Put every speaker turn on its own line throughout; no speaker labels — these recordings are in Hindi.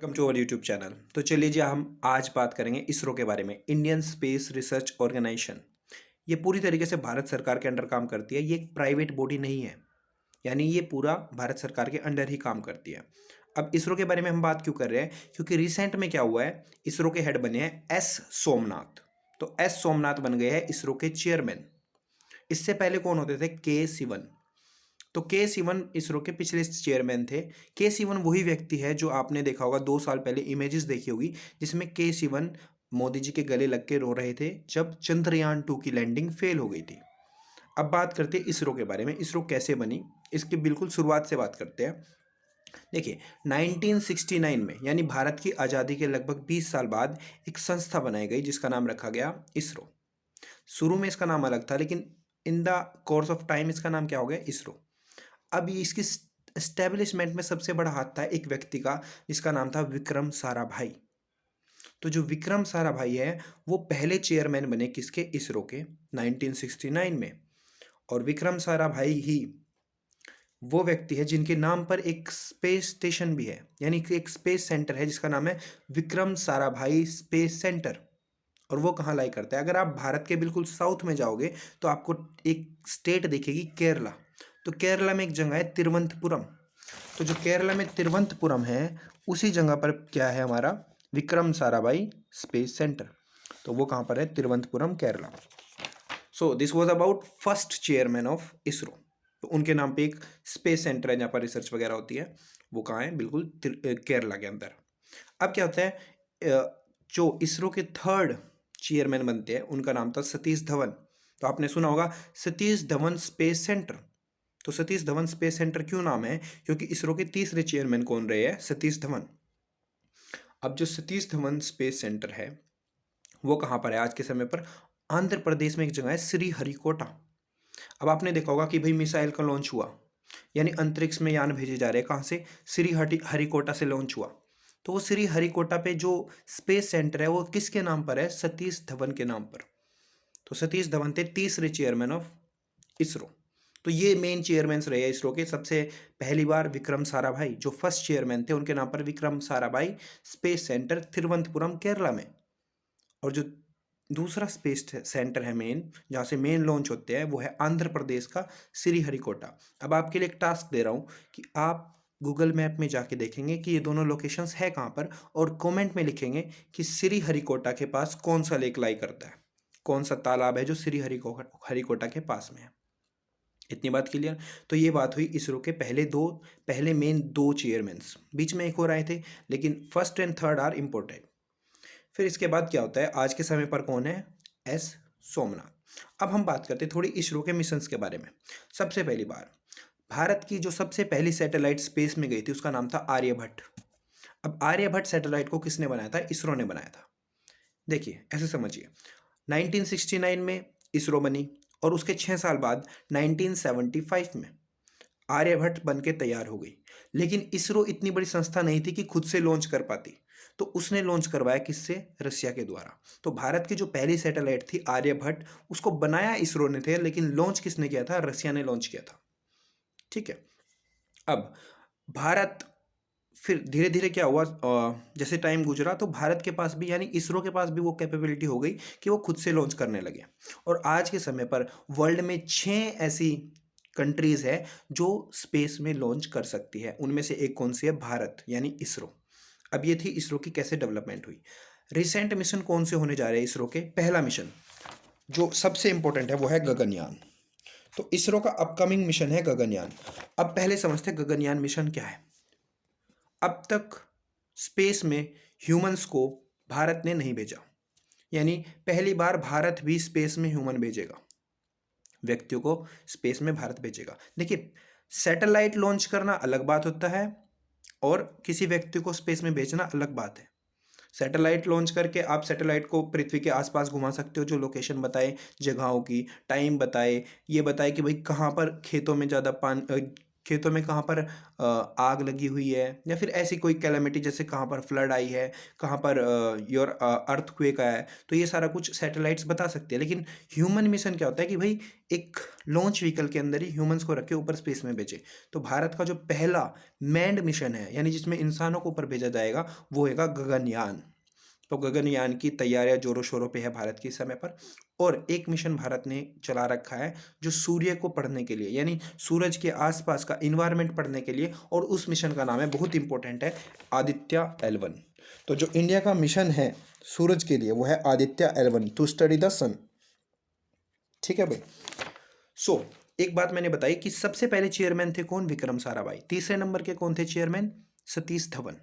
Welcome to our YouTube channel. तो चलिए जी, हम आज बात करेंगे इसरो के बारे में। इंडियन स्पेस रिसर्च ऑर्गेनाइजेशन, ये पूरी तरीके से भारत सरकार के अंडर काम करती है। ये एक प्राइवेट बॉडी नहीं है, यानी ये पूरा भारत सरकार के अंडर ही काम करती है। अब इसरो के बारे में हम बात क्यों कर रहे हैं, क्योंकि रिसेंट में क्या हुआ है, इसरो के हेड बने हैं एस सोमनाथ। तो एस सोमनाथ बन गए हैं इसरो के चेयरमैन। इससे पहले कौन होते थे? के सिवन। तो के सिवन इसरो के पिछले चेयरमैन थे। के सिवन वही व्यक्ति है जो आपने देखा होगा 2 साल पहले इमेजेस देखी होगी, जिसमें के सिवन मोदी जी के गले लग के रो रहे थे जब चंद्रयान 2 की लैंडिंग फेल हो गई थी। अब बात करते हैं इसरो के बारे में। इसरो कैसे बनी, इसकी बिल्कुल शुरुआत से बात करते हैं। देखिए, 1969 में यानी भारत की आज़ादी के लगभग 20 साल बाद एक संस्था बनाई गई जिसका नाम रखा गया इसरो। शुरू में इसका नाम अलग था, लेकिन in the course of time इसका नाम क्या हो गया? इसरो। अब ये इसकी एस्टेब्लिशमेंट में सबसे बड़ा हाथ था एक व्यक्ति का, जिसका नाम था विक्रम साराभाई। तो जो विक्रम साराभाई है वो पहले चेयरमैन बने किसके? इसरो के 1969 में। और विक्रम साराभाई ही वो व्यक्ति है जिनके नाम पर एक स्पेस स्टेशन भी है, यानी कि एक स्पेस सेंटर है जिसका नाम है विक्रम साराभाई स्पेस सेंटर। और वो कहाँ लाई करता है? अगर आप भारत के बिल्कुल साउथ में जाओगे तो आपको एक स्टेट दिखेगी, केरला। तो केरला में एक जगह है तिरुवनंतपुरम। तो जो केरला में तिरुवनंतपुरम है, उसी जगह पर क्या है? हमारा विक्रम साराभाई स्पेस सेंटर। तो वो कहाँ पर है? Thiruvananthapuram, Kerala. So this was about first chairman of ISRO. तो उनके नाम पे एक स्पेस सेंटर है जहाँ पर रिसर्च वगैरह होती है। वो कहाँ है? बिल्कुल केरला के अंदर। अब क्या होता है, जो इसरो के थर्ड चेयरमैन बनते हैं उनका नाम था सतीश धवन। तो आपने सुना होगा सतीश धवन स्पेस सेंटर। तो सतीश धवन स्पेस सेंटर क्यों नाम है? क्योंकि इसरो के तीसरे चेयरमैन कौन रहे हैं? सतीश धवन। अब जो सतीश धवन स्पेस सेंटर है वो कहाँ पर है आज के समय पर? आंध्र प्रदेश में एक जगह है श्रीहरिकोटा। अब आपने देखा होगा कि भाई मिसाइल का लॉन्च हुआ, यानी अंतरिक्ष में यान भेजे जा रहे हैं। कहाँ से? श्रीहरिकोटा से लॉन्च हुआ। तो वो श्रीहरिकोटा पे जो स्पेस सेंटर है वो किसके नाम पर है? सतीश धवन के नाम पर। तो सतीश धवन थे तीसरे चेयरमैन ऑफ इसरो। तो ये मेन चेयरमैन्स रहे हैं इसरो के। सबसे पहली बार विक्रम साराभाई जो फर्स्ट चेयरमैन थे, उनके नाम पर विक्रम साराभाई स्पेस सेंटर तिरुवनंतपुरम, केरला में। और जो दूसरा स्पेस सेंटर है मेन, जहाँ से मेन लॉन्च होते हैं, वो है आंध्र प्रदेश का श्रीहरिकोटा। अब आपके लिए एक टास्क दे रहा हूँ कि आप गूगल मैप में जाके देखेंगे कि ये दोनों लोकेशंस है कहाँ पर, और कमेंट में लिखेंगे कि श्रीहरिकोटा के पास कौन सा लेक लाई करता है, कौन सा तालाब है जो श्रीहरिकोटा के पास में है। इतनी बात क्लियर? तो ये बात हुई इसरो के पहले मेन दो चेयरमैन्स। बीच में एक और आए थे, लेकिन first and third are important. फिर इसके बाद क्या होता है? आज के समय पर कौन है? एस सोमनाथ। अब हम बात करते हैं थोड़ी इसरो के मिशंस के बारे में। सबसे पहली बार भारत की जो सबसे पहली सैटेलाइट स्पेस में गई थी उसका नाम था आर्यभट्ट। अब आर्यभट्ट सैटेलाइट को किसने बनाया था? इसरो ने बनाया था। देखिए, ऐसे समझिए, 1969 में इसरो बनी और उसके 6 साल बाद 1975 में आर्यभट्ट बन के तैयार हो गई। लेकिन इसरो इतनी बड़ी संस्था नहीं थी कि खुद से लॉन्च कर पाती, तो उसने लॉन्च करवाया किससे? रसिया के द्वारा। तो भारत की जो पहली सैटेलाइट थी आर्यभट्ट, उसको बनाया इसरो ने थे, लेकिन लॉन्च किसने किया था? रसिया ने लॉन्च किया था। ठीक है। अब भारत फिर धीरे धीरे क्या हुआ, जैसे टाइम गुजरा तो भारत के पास भी, यानी इसरो के पास भी वो कैपेबिलिटी हो गई कि वो खुद से लॉन्च करने लगे। और आज के समय पर वर्ल्ड में 6 ऐसी कंट्रीज है जो स्पेस में लॉन्च कर सकती है। उनमें से एक कौन सी है? भारत, यानी इसरो। अब ये थी इसरो की कैसे डेवलपमेंट हुई। रिसेंट मिशन कौन से होने जा रहे हैं इसरो के? पहला मिशन जो सबसे इंपॉर्टेंट है वो है गगनयान। तो इसरो का अपकमिंग मिशन है गगनयान। अब पहले समझते हैं गगनयान मिशन क्या है। अब तक स्पेस में ह्यूमंस को भारत ने नहीं भेजा, यानी पहली बार भारत भी स्पेस में ह्यूमन भेजेगा, व्यक्तियों को स्पेस में भारत भेजेगा। देखिए, सैटेलाइट लॉन्च करना अलग बात होता है और किसी व्यक्ति को स्पेस में भेजना अलग बात है। सैटेलाइट लॉन्च करके आप सैटेलाइट को पृथ्वी के आसपास घुमा सकते हो, जो लोकेशन बताए, जगहों की टाइम बताए, ये बताए कि भाई कहाँ पर खेतों में ज़्यादा पानी, खेतों में कहाँ पर आग लगी हुई है, या फिर ऐसी कोई कैलेमिटी जैसे कहाँ पर फ्लड आई है, कहाँ पर योर अर्थक्वेक आया है, तो ये सारा कुछ सैटेलाइट्स बता सकते हैं। लेकिन ह्यूमन मिशन क्या होता है कि भाई एक लॉन्च व्हीकल के अंदर ही ह्यूमंस को रख के ऊपर स्पेस में भेजे। तो भारत का जो पहला मैन्ड मिशन है, यानी जिसमें इंसानों को ऊपर भेजा जाएगा, वो होगा गगनयान। तो गगनयान की तैयारियां जोरों शोरों पे है भारत के इस समय पर। और एक मिशन भारत ने चला रखा है जो सूर्य को पढ़ने के लिए, यानी सूरज के आसपास का इन्वायरमेंट पढ़ने के लिए, और उस मिशन का नाम है, बहुत इंपॉर्टेंट है, आदित्य L1। तो जो इंडिया का मिशन है सूरज के लिए वो है Aditya L1 to study the sun. ठीक है भाई। सो एक बात मैंने बताई कि सबसे पहले चेयरमैन थे कौन? विक्रम साराभाई। तीसरे नंबर के कौन थे चेयरमैन? सतीश धवन।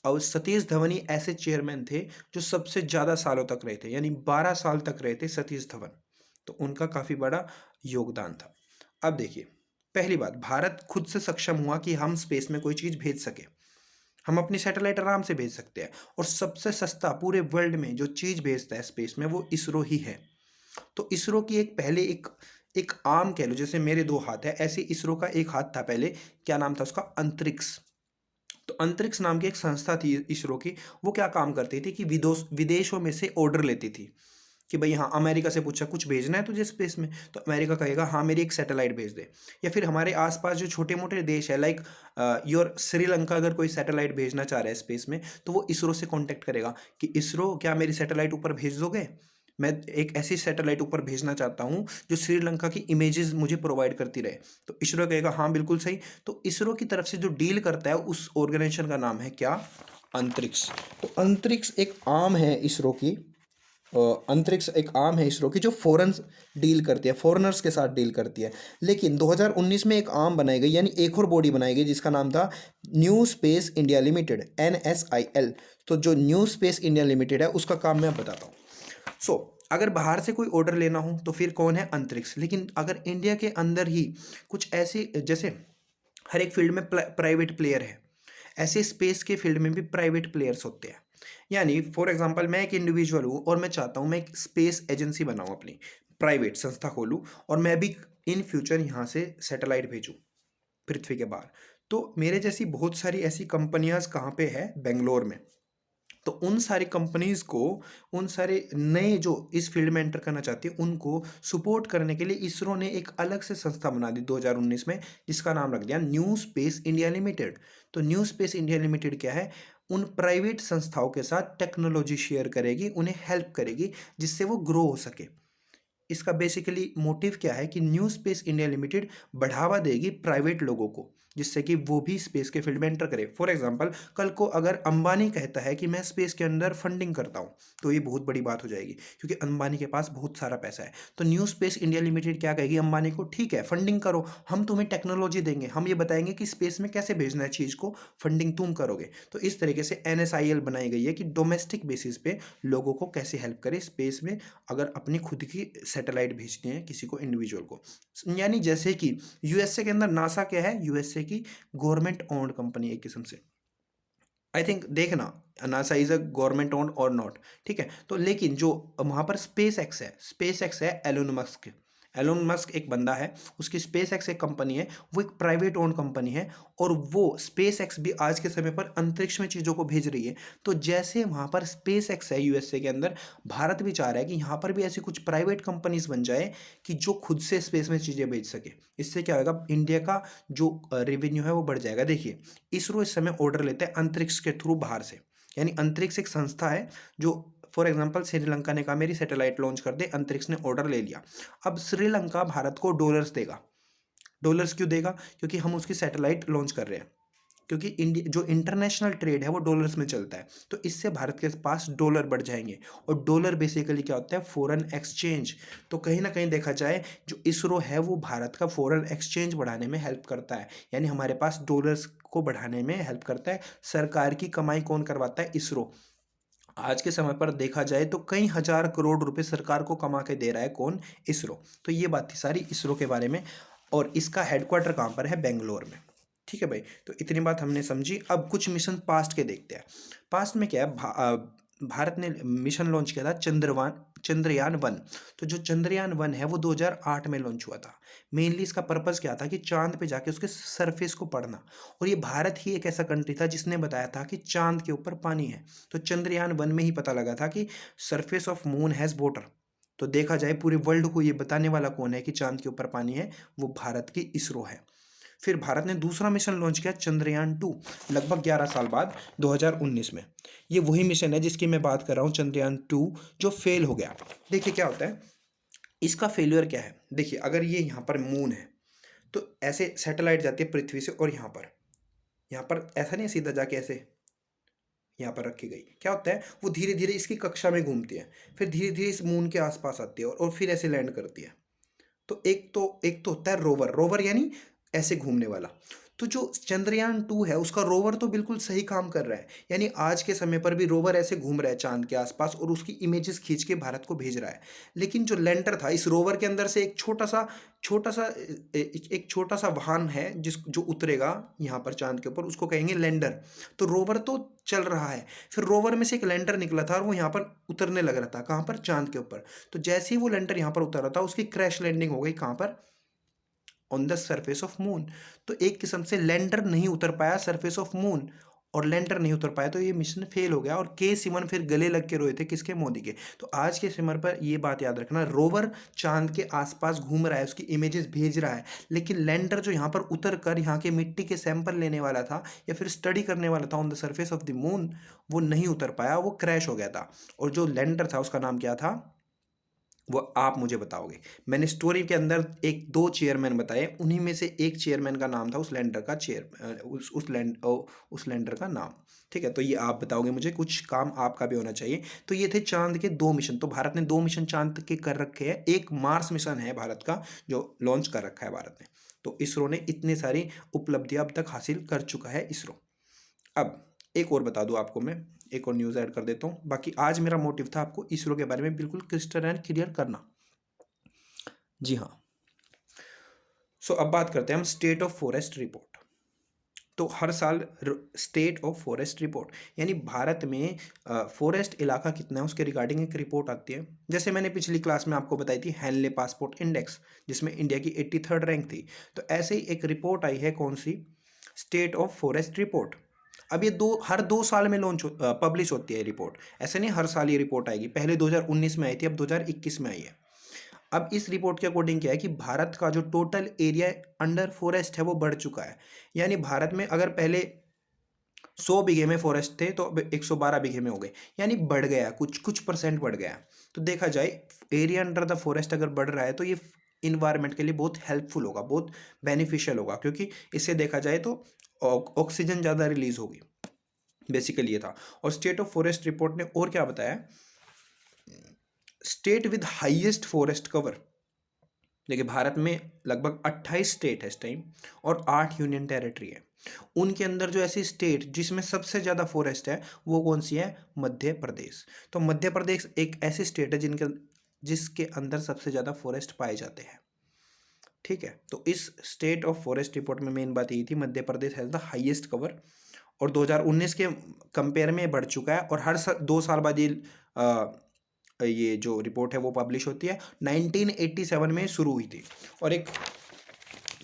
और सतीश धवन ही ऐसे चेयरमैन थे जो सबसे ज़्यादा सालों तक रहे थे, यानी 12 साल तक रहे थे सतीश धवन। तो उनका काफ़ी बड़ा योगदान था। अब देखिए, पहली बात, भारत खुद से सक्षम हुआ कि हम स्पेस में कोई चीज़ भेज सके। हम अपनी सैटेलाइट आराम से भेज सकते हैं, और सबसे सस्ता पूरे वर्ल्ड में जो चीज़ भेजता है स्पेस में वो इसरो ही है। तो इसरो की एक पहले एक आर्म कह लो, जैसे मेरे 2 हाथ है, ऐसे इसरो का एक हाथ था पहले। क्या नाम था उसका? अंतरिक्ष। तो अंतरिक्ष नाम की एक संस्था थी इसरो की। वो क्या काम करती थी कि विदेशों में से ऑर्डर लेती थी कि भाई हाँ, अमेरिका से पूछा कुछ भेजना है तुझे स्पेस में, तो अमेरिका कहेगा हाँ मेरी एक सैटेलाइट भेज दे। या फिर हमारे आसपास जो छोटे मोटे देश है, लाइक योर श्रीलंका, अगर कोई सैटेलाइट भेजना चाह रहा है स्पेस में, तो वो इसरो से कांटेक्ट करेगा कि इसरो क्या मेरी सैटेलाइट ऊपर भेज दोगे? मैं एक ऐसी सैटेलाइट ऊपर भेजना चाहता हूँ जो श्रीलंका की इमेजेस मुझे प्रोवाइड करती रहे। तो इसरो कहेगा हाँ बिल्कुल सही। तो इसरो की तरफ से जो डील करता है उस ऑर्गेनाइजेशन का नाम है क्या? अंतरिक्ष। तो अंतरिक्ष एक आर्म है इसरो की। अंतरिक्ष एक आर्म है इसरो की जो फॉरेन डील करती है, फॉरेनर्स के साथ डील करती है। लेकिन 2019 में एक आर्म बनाई गई, यानी एक और बॉडी बनाई गई जिसका नाम था new space India limited, NSIL। तो जो न्यू स्पेस इंडिया लिमिटेड है उसका काम मैं बताता हूँ। सो अगर बाहर से कोई ऑर्डर लेना हो तो फिर कौन है? अंतरिक्ष। लेकिन अगर इंडिया के अंदर ही कुछ ऐसी, जैसे हर एक फील्ड में प्राइवेट प्लेयर है, ऐसे स्पेस के फील्ड में भी प्राइवेट प्लेयर्स होते हैं। यानी फॉर एग्जांपल मैं एक इंडिविजुअल हूँ और मैं चाहता हूँ मैं एक स्पेस एजेंसी बनाऊँ, अपनी प्राइवेट संस्था खोलूँ, और मैं भी इन फ्यूचर यहाँ से सैटेलाइट भेजूँ पृथ्वी के बाहर। तो मेरे जैसी बहुत सारी ऐसी कंपनियां कहाँ पे है? बेंगलोर में। तो उन सारी कंपनीज को, उन सारे नए जो इस फील्ड में एंटर करना चाहती है, उनको सपोर्ट करने के लिए इसरो ने एक अलग से संस्था बना दी 2019 में, जिसका नाम रख दिया न्यू स्पेस इंडिया लिमिटेड। तो न्यू स्पेस इंडिया लिमिटेड क्या है? उन प्राइवेट संस्थाओं के साथ टेक्नोलॉजी शेयर करेगी, उन्हें हेल्प करेगी, जिससे वो ग्रो हो सके। इसका बेसिकली मोटिव क्या है कि न्यू स्पेस इंडिया लिमिटेड बढ़ावा देगी प्राइवेट लोगों को, जिससे कि वो भी स्पेस के फील्ड में एंटर करे। फॉर एग्जांपल, कल को अगर अंबानी कहता है कि मैं स्पेस के अंदर फंडिंग करता हूँ, तो ये बहुत बड़ी बात हो जाएगी, क्योंकि अंबानी के पास बहुत सारा पैसा है। तो न्यू स्पेस इंडिया लिमिटेड क्या कहेगी अंबानी को? ठीक है, फंडिंग करो, हम तुम्हें टेक्नोलॉजी देंगे, हम ये बताएंगे कि स्पेस में कैसे भेजना है चीज़ को, फंडिंग तुम करोगे। तो इस तरीके से NSIL बनाई गई है कि डोमेस्टिक बेसिस पे लोगों को कैसे हेल्प करे स्पेस में, अगर अपनी खुद की सैटेलाइट भेजनी है किसी को, इंडिविजुअल को। यानी जैसे कि यूएसए के अंदर नासा क्या है? यूएसए की गवर्नमेंट ओन्ड कंपनी एक किस्म से। आई थिंक देखना, NASA is a government owned और नॉट, ठीक है। तो लेकिन जो वहाँ पर स्पेस एक्स है एलोन मस्क। एलोन मस्क एक बंदा है, उसकी स्पेस एक्स एक कंपनी है, वो एक प्राइवेट ओन्ड कंपनी है, और वो स्पेस एक्स भी आज के समय पर अंतरिक्ष में चीज़ों को भेज रही है। तो जैसे वहाँ पर स्पेस एक्स है यूएसए के अंदर, भारत भी चाह रहा है कि यहाँ पर भी ऐसी कुछ प्राइवेट कंपनीज बन जाए कि जो खुद से स्पेस में चीज़ें भेज सके। इससे क्या होगा? इंडिया का जो रेवेन्यू है वो बढ़ जाएगा। देखिए, इसरो इस समय ऑर्डर लेते हैं अंतरिक्ष के थ्रू बाहर से, यानी अंतरिक्ष एक संस्था है जो, फॉर एग्जांपल श्रीलंका ने कहा मेरी सैटेलाइट लॉन्च कर दे, अंतरिक्ष ने ऑर्डर ले लिया। अब श्रीलंका भारत को डॉलर्स देगा। डॉलर्स क्यों देगा? क्योंकि हम उसकी सैटेलाइट लॉन्च कर रहे हैं, क्योंकि इंडिया जो इंटरनेशनल ट्रेड है वो डॉलर्स में चलता है। तो इससे भारत के पास डॉलर बढ़ जाएंगे, और डॉलर बेसिकली क्या होता है? Foreign exchange. तो कहीं ना कहीं देखा जाए, जो इसरो है वो भारत का फॉरेन एक्सचेंज बढ़ाने में हेल्प करता है, यानी हमारे पास डॉलर्स को बढ़ाने में हेल्प करता है। सरकार की कमाई कौन करवाता है? इसरो। आज के समय पर देखा जाए तो कई हजार करोड़ रुपए सरकार को कमा के दे रहा है कौन? इसरो। तो ये बात थी सारी इसरो के बारे में, और इसका हेडक्वार्टर कहाँ पर है? बेंगलोर में। ठीक है भाई, तो इतनी बात हमने समझी। अब कुछ मिशन पास्ट के देखते हैं। पास्ट में क्या है? भारत ने मिशन लॉन्च किया था चंद्रयान 1। तो जो चंद्रयान 1 है वो 2008 में लॉन्च हुआ था। मेनली इसका पर्पस क्या था कि चांद पे जाके उसके सरफेस को पढ़ना। और ये भारत ही एक ऐसा कंट्री था जिसने बताया था कि चांद के ऊपर पानी है। तो चंद्रयान 1 में ही पता लगा था कि surface of moon has water. तो देखा जाए पूरे वर्ल्ड को ये बताने वाला कौन है कि चांद के ऊपर पानी है, वो भारत की इसरो है। फिर भारत ने दूसरा मिशन लॉन्च किया चंद्रयान 2, लगभग 11 साल बाद 2019 में। ये वही मिशन है जिसकी मैं बात कर रहा हूँ, चंद्रयान 2, जो फेल हो गया। देखिए क्या होता है, इसका फेलियर क्या है। देखिए अगर ये यहाँ पर मून है तो ऐसे सैटेलाइट जाती है पृथ्वी से, और यहाँ पर ऐसा नहीं सीधा जाके ऐसे यहाँ पर रखी गई, क्या होता है वो धीरे धीरे इसकी कक्षा में घूमती है, फिर धीरे धीरे इस मून के आसपास आती है और फिर ऐसे लैंड करती है। तो एक तो होता है रोवर। रोवर यानी ऐसे घूमने वाला। तो जो चंद्रयान 2 है उसका रोवर तो बिल्कुल सही काम कर रहा है, यानी आज के समय पर भी रोवर ऐसे घूम रहा है चांद के आसपास और उसकी इमेजेस खींच के भारत को भेज रहा है। लेकिन जो लैंडर था, इस रोवर के अंदर से एक छोटा सा वाहन है जो उतरेगा यहाँ पर चांद के ऊपर, उसको कहेंगे लैंडर। तो रोवर तो चल रहा है, फिर रोवर में से एक लैंडर निकला था और वो यहाँ पर उतरने लग रहा था, कहाँ पर, चांद के ऊपर। तो जैसे ही वो लैंडर यहाँ पर उतर रहा था उसकी क्रैश लैंडिंग हो गई, कहाँ पर, on the surface of moon. तो एक किस्म से लैंडर नहीं उतर पाया सरफेस ऑफ मून, और लैंडर नहीं उतर पाया तो ये मिशन फेल हो गया। और के सिवन फिर गले लग के रोए थे, किसके, मोदी के। तो आज के सिमर पर ये बात याद रखना, रोवर चांद के आसपास घूम रहा है, उसकी इमेजेस भेज रहा है, लेकिन लैंडर जो यहाँ पर उतर कर यहाँ के मिट्टी के सैंपल लेने वाला था या फिर स्टडी करने वाला था on the surface of the moon, वो नहीं उतर पाया, वो क्रैश हो गया था। और जो लैंडर था उसका नाम क्या था, वो आप मुझे बताओगे। मैंने स्टोरी के अंदर एक दो चेयरमैन बताए, उन्हीं में से एक चेयरमैन का नाम था उस लैंडर का, उस लैंडर का नाम। ठीक है, तो ये आप बताओगे मुझे, कुछ काम आपका भी होना चाहिए। तो ये थे चांद के 2 मिशन। तो भारत ने 2 मिशन चांद के कर रखे हैं। एक मार्स मिशन है भारत का जो लॉन्च कर रखा है भारत ने। तो इसरो ने इतनी सारी उपलब्धियां अब तक हासिल कर चुका है इसरो। अब एक और बता दूं आपको मैं, एक और न्यूज़ ऐड कर देता हूं। बाकी आज मेरा मोटिव था आपको इसरो के बारे में बिल्कुल क्रिस्टल एंड क्लियर करना। जी हाँ। सो अब बात करते हैं हम स्टेट ऑफ फॉरेस्ट रिपोर्ट। तो हर साल स्टेट ऑफ फॉरेस्ट रिपोर्ट यानी भारत में फॉरेस्ट इलाका कितना है उसके रिगार्डिंग एक रिपोर्ट आती है। जैसे मैंने पिछली क्लास में आपको बताई थी हैनले पासपोर्ट इंडेक्स, जिसमें इंडिया की 83rd रैंक थी। तो ऐसे ही एक रिपोर्ट आई है, कौन सी, स्टेट ऑफ फॉरेस्ट रिपोर्ट। अब ये हर 2 साल में पब्लिश होती है रिपोर्ट। ऐसे नहीं हर साल ये रिपोर्ट आएगी, पहले 2019 में आई थी, अब 2021 में आई है। अब इस रिपोर्ट के अकॉर्डिंग क्या है कि भारत का जो टोटल एरिया अंडर फॉरेस्ट है वो बढ़ चुका है। यानी भारत में अगर पहले 100 बीघे में फॉरेस्ट थे तो अब 112 बीघे में हो गए, यानी बढ़ गया, कुछ कुछ परसेंट बढ़ गया। तो देखा जाए एरिया अंडर द फॉरेस्ट अगर बढ़ रहा है तो ये इन्वायरमेंट के लिए बहुत हेल्पफुल होगा, बहुत बेनिफिशियल होगा, क्योंकि इससे देखा जाए तो ऑक्सीजन ज़्यादा रिलीज होगी। बेसिकली ये था। और स्टेट ऑफ फॉरेस्ट रिपोर्ट ने और क्या बताया, state with highest forest cover. देखिए भारत में लगभग 28 स्टेट है इस टाइम और 8 यूनियन टेरिटरी है। उनके अंदर जो ऐसी स्टेट जिसमें सबसे ज़्यादा फॉरेस्ट है वो कौन सी है, मध्य प्रदेश। तो मध्य प्रदेश एक ऐसी स्टेट है जिसके अंदर सबसे ज़्यादा फॉरेस्ट पाए जाते हैं। ठीक है, तो इस स्टेट ऑफ फॉरेस्ट रिपोर्ट में मेन बात यही थी, Madhya Pradesh has the highest cover. और 2019 के कंपेयर में बढ़ चुका है। और हर 2 साल बाद ये जो रिपोर्ट है वो पब्लिश होती है। 1987 में शुरू हुई थी। और एक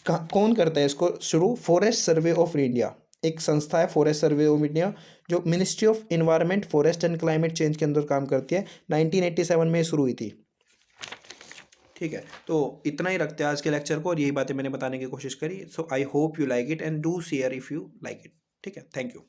कौन करता है इसको शुरू, फॉरेस्ट सर्वे ऑफ इंडिया, एक संस्था है फॉरेस्ट सर्वे ऑफ इंडिया जो ministry of environment, forest and climate change के अंदर काम करती है। 1987 में शुरू हुई थी। ठीक है, तो इतना ही रखते हैं आज के लेक्चर को, और यही बातें मैंने बताने की कोशिश करी। So I hope you like it and do share if you like it. ठीक है, थैंक यू।